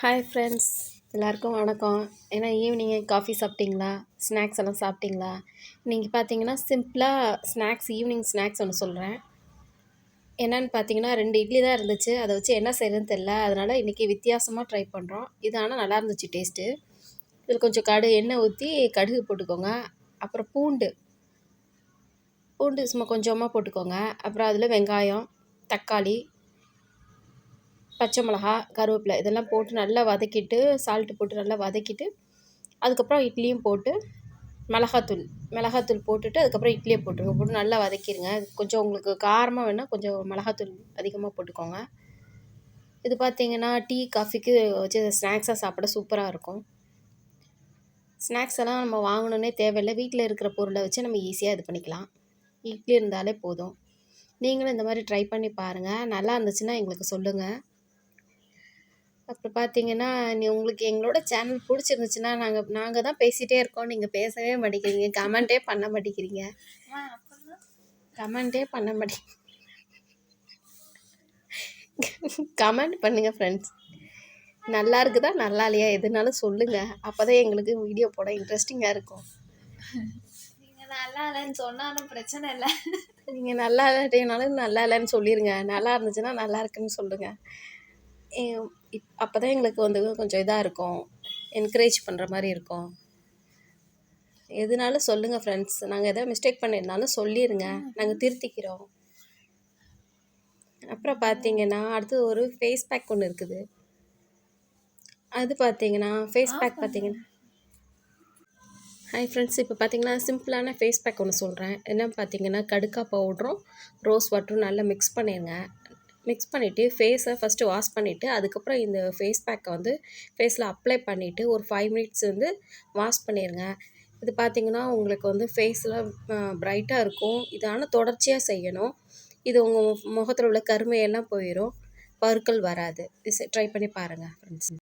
Hi friends, எல்லாருக்கும் வணக்கம். ஏன்னா ஈவினிங் காஃபி சாப்பிட்டீங்களா? ஸ்நாக்ஸ் எல்லாம் சாப்பிட்டீங்களா? இன்றைக்கி பார்த்தீங்கன்னா சிம்பிளாக ஈவினிங் ஸ்நாக்ஸ் ஒன்று சொல்கிறேன். என்னென்னு பார்த்தீங்கன்னா 2 இட்லி தான் இருந்துச்சு. அதை வச்சு என்ன செய்கிறதுன்னு தெரில. அதனால் இன்றைக்கி வித்தியாசமாக ட்ரை பண்ணுறோம். இது ஆனால் நல்லா இருந்துச்சு டேஸ்ட்டு. இதில் கொஞ்சம் எண்ணெய் ஊற்றி கடுகு போட்டுக்கோங்க. அப்புறம் பூண்டு சும்மா கொஞ்சமாக போட்டுக்கோங்க. அப்புறம் அதில் வெங்காயம், தக்காளி, பச்சை மிளகா, கருவேப்பிலை இதெல்லாம் போட்டு நல்லா வதக்கிட்டு, சால்ட்டு போட்டு நல்லா வதக்கிட்டு, அதுக்கப்புறம் இட்லியும் போட்டு மிளகாத்தூள் போட்டுட்டு அதுக்கப்புறம் இட்லியை போட்டுருங்க. போட்டு நல்லா வதக்கிடுங்க. கொஞ்சம் உங்களுக்கு காரமாக வேணால் கொஞ்சம் மிளகாத்தூள் அதிகமாக போட்டுக்கோங்க. இது பார்த்திங்கன்னா டீ காஃபிக்கு வச்சு ஸ்நாக்ஸாக சாப்பிட சூப்பராக இருக்கும். ஸ்நாக்ஸ் எல்லாம் நம்ம வாங்கணுன்னே தேவையில்லை. வீட்டில் இருக்கிற பொருளை வச்சு நம்ம ஈஸியாக இது பண்ணிக்கலாம். இட்லி இருந்தாலே போதும். நீங்களும் இந்த மாதிரி ட்ரை பண்ணி பாருங்கள். நல்லா இருந்துச்சுன்னா எங்களுக்கு சொல்லுங்கள். அப்புறம் பார்த்தீங்கன்னா, உங்களுக்கு எங்களோட சேனல் பிடிச்சிருந்துச்சுன்னா, நாங்கள் தான் பேசிகிட்டே இருக்கோம். நீங்கள் பேசவே மாட்டேங்கிறீங்க. கமெண்ட்டே பண்ண மாட்டேங்கிறீங்க. கமெண்ட் பண்ணுங்கள் ஃப்ரெண்ட்ஸ். நல்லா இருக்குதா நல்லா இல்லையா எதுனாலும் சொல்லுங்கள். அப்போ தான் எங்களுக்கு வீடியோ போட இன்ட்ரெஸ்டிங்காக இருக்கும். நீங்கள் நல்லா இல்லைன்னு சொன்னாலும் பிரச்சனை இல்லை. நீங்கள் நல்லா இல்லாட்டினாலும் நல்லா இல்லைன்னு சொல்லிடுங்க. நல்லா இருந்துச்சுன்னா நல்லா இருக்குன்னு சொல்லுங்கள். அப்போ தான் எங்களுக்கு வந்து கொஞ்சம் இதாக இருக்கும், என்கரேஜ் பண்ணுற மாதிரி இருக்கும். எதுனாலும் சொல்லுங்கள் ஃப்ரெண்ட்ஸ். நாங்கள் எதாவது மிஸ்டேக் பண்ணியிருந்தாலும் சொல்லிடுங்க, நாங்கள் திருத்திக்கிறோம். அப்புறம் பார்த்தீங்கன்னா அடுத்து ஒரு ஃபேஸ் பேக் ஒன்று இருக்குது. அது பார்த்தீங்கன்னா ஹாய் ஃப்ரெண்ட்ஸ், இப்போ பார்த்தீங்கன்னா சிம்பிளான ஃபேஸ் பேக் ஒன்று சொல்கிறேன். என்னன்னு பார்த்தீங்கன்னா கடுக்காய் பவுடரும் ரோஸ் வாட்டரும் நல்லா மிக்ஸ் பண்ணிவிட்டு ஃபேஸை ஃபஸ்ட்டு வாஷ் பண்ணிவிட்டு அதுக்கப்புறம் இந்த ஃபேஸ் பேக்கை வந்து ஃபேஸில் அப்ளை பண்ணிவிட்டு ஒரு 5 மினிட்ஸ் வந்து வாஷ் பண்ணிடுங்க. இது பார்த்திங்கன்னா உங்களுக்கு வந்து ஃபேஸில் ப்ரைட்டாக இருக்கும். இது ஆனால் தொடர்ச்சியாக செய்யணும். இது உங்கள் முகத்தில் உள்ள கருமையெல்லாம் போயிடும், பருக்கள் வராது. ட்ரை பண்ணி பாருங்கள் ஃப்ரெண்ட்ஸ்.